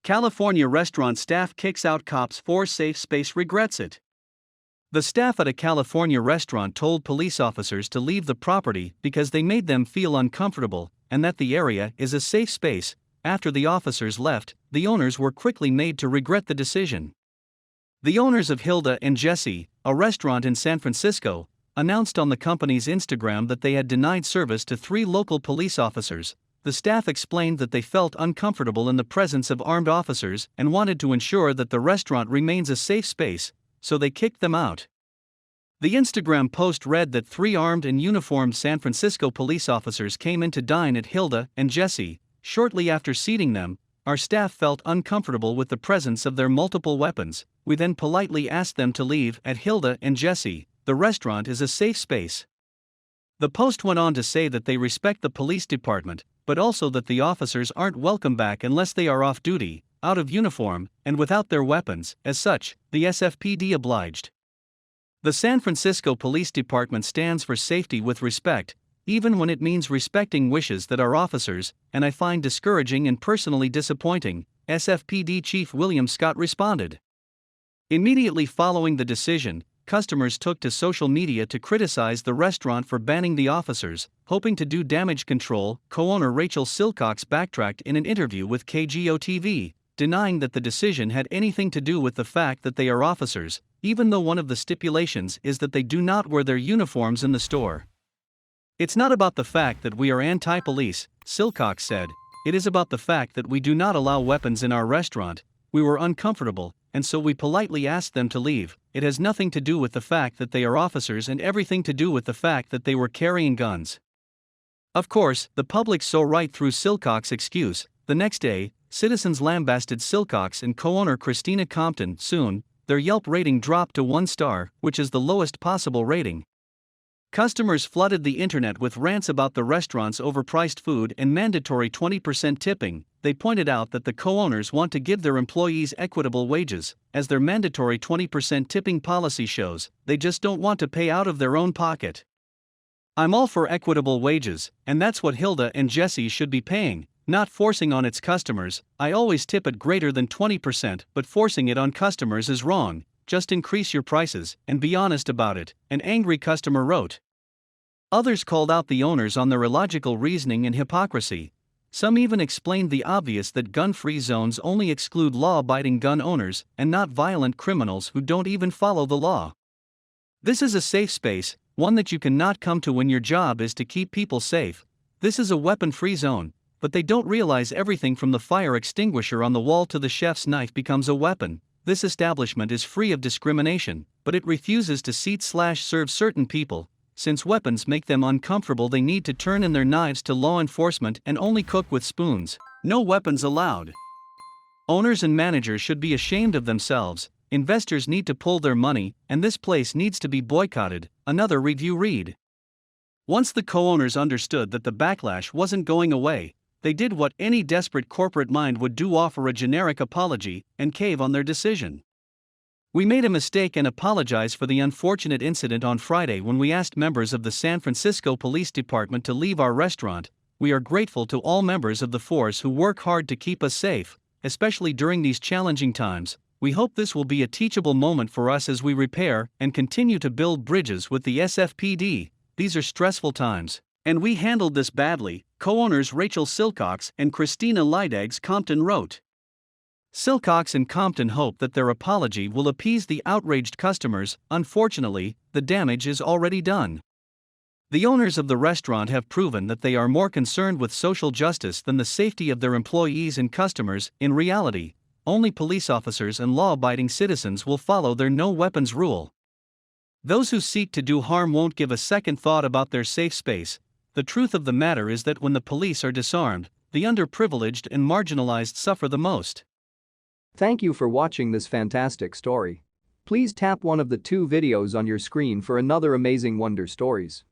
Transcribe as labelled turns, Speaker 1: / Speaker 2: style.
Speaker 1: California restaurant staff kicks out cops for safe space, regrets it. The staff at a California restaurant told police officers to leave the property because they made them feel uncomfortable and that the area is a safe space. After the officers left, the owners were quickly made to regret the decision. The owners of Hilda and Jesse, a restaurant in San Francisco, announced on the company's Instagram that they had denied service to 3 local police officers. The staff explained that they felt uncomfortable in the presence of armed officers and wanted to ensure that the restaurant remains a safe space, so they kicked them out. The Instagram post read that 3 armed and uniformed San Francisco police officers came in to dine at Hilda and Jesse. Shortly after seating them, our staff felt uncomfortable with the presence of their multiple weapons. We then politely asked them to leave at Hilda and Jesse. The restaurant is a safe space. The post went on to say that they respect the police department, but also that the officers aren't welcome back unless they are off duty, out of uniform, and without their weapons. As such, the SFPD obliged. The San Francisco Police Department stands for safety with respect, even when it means respecting wishes that are officers, and I find discouraging and personally disappointing, SFPD Chief William Scott responded. Immediately following the decision, customers took to social media to criticize the restaurant for banning the officers, hoping to do damage control. Co-owner Rachel Silcox backtracked in an interview with KGO-TV, denying that the decision had anything to do with the fact that they are officers, even though one of the stipulations is that they do not wear their uniforms in the store. "It's not about the fact that we are anti-police," Silcox said. "It is about the fact that we do not allow weapons in our restaurant. We were uncomfortable, and so we politely asked them to leave. It has nothing to do with the fact that they are officers and everything to do with the fact that they were carrying guns." Of course, the public saw right through Silcox's excuse. The next day, citizens lambasted Silcox and co-owner Christina Compton. Soon, their Yelp rating dropped to 1 star, which is the lowest possible rating. Customers flooded the internet with rants about the restaurant's overpriced food and mandatory 20% tipping. They pointed out that the co-owners want to give their employees equitable wages, as their mandatory 20% tipping policy shows. They just don't want to pay out of their own pocket. "I'm all for equitable wages, and that's what Hilda and Jesse should be paying, not forcing on its customers. I always tip at greater than 20%, but forcing it on customers is wrong. Just increase your prices and be honest about it," an angry customer wrote. Others called out the owners on their illogical reasoning and hypocrisy. Some even explained the obvious, that gun-free zones only exclude law-abiding gun owners and not violent criminals who don't even follow the law. "This is a safe space, one that you cannot come to when your job is to keep people safe. This is a weapon-free zone," but they don't realize everything from the fire extinguisher on the wall to the chef's knife becomes a weapon. This establishment is free of discrimination, but it refuses to seat/serve certain people. Since weapons make them uncomfortable, they need to turn in their knives to law enforcement and only cook with spoons. No weapons allowed. Owners and managers should be ashamed of themselves. Investors need to pull their money, and this place needs to be boycotted, another review read. Once the co-owners understood that the backlash wasn't going away, they did what any desperate corporate mind would do: offer a generic apology and cave on their decision. "We made a mistake and apologize for the unfortunate incident on Friday when we asked members of the San Francisco Police Department to leave our restaurant. We are grateful to all members of the force who work hard to keep us safe, especially during these challenging times. We hope this will be a teachable moment for us as we repair and continue to build bridges with the SFPD. These are stressful times, and we handled this badly," co-owners Rachel Silcox and Christina Compton wrote. Silcox and Compton hope that their apology will appease the outraged customers. Unfortunately, the damage is already done. The owners of the restaurant have proven that they are more concerned with social justice than the safety of their employees and customers. In reality, only police officers and law-abiding citizens will follow their no-weapons rule. Those who seek to do harm won't give a second thought about their safe space. The truth of the matter is that when the police are disarmed, the underprivileged and marginalized suffer the most.
Speaker 2: Thank you for watching this fantastic story. Please tap one of the 2 videos on your screen for another amazing Wonder Stories.